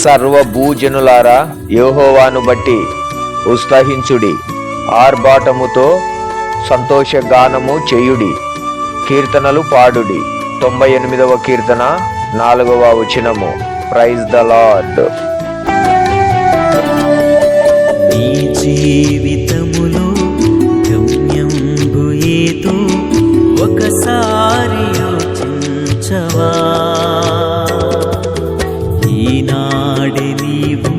సర్వభూజనులారా, యెహోవాను బట్టి ఉత్సహించుడి, ఆర్భాటముతో సంతోషగానము చేయుడి, కీర్తనలు పాడుడి. 98వ కీర్తన 4వ వచనము. Praise the Lord. నీ జీవితములో గమ్యంబు ఏదో ఒకసారి యోచించవా? ఈనాడే నీవు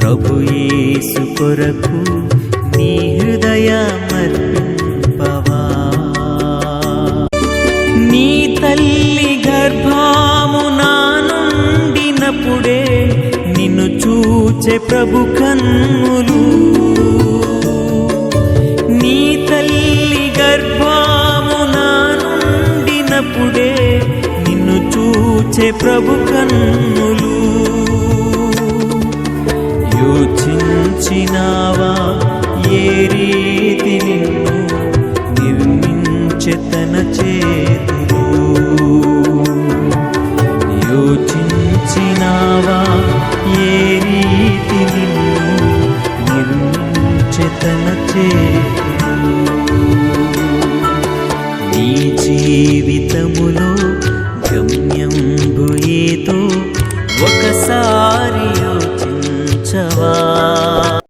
ప్రభు యేసు కొరకు నీ హృదయమర్పింపవా? నీ తల్లి గర్భమునా నుండినప్పుడే నిన్ను చూచే ప్రభు కన్నులు. నీ తల్లి గర్భమునా నుండినప్పుడే నిన్ను చూచే ప్రభు కన్నులు. యోచించినావా ఏ రీతి నిన్ను నిర్మించె తన చేతులు? యోచించినావా ఏ రీతి నిన్ను నిర్మించె తన చేతులు? నీ జీవితములో గమ్యంబు ఏదో ఒకసారి యోచించవా?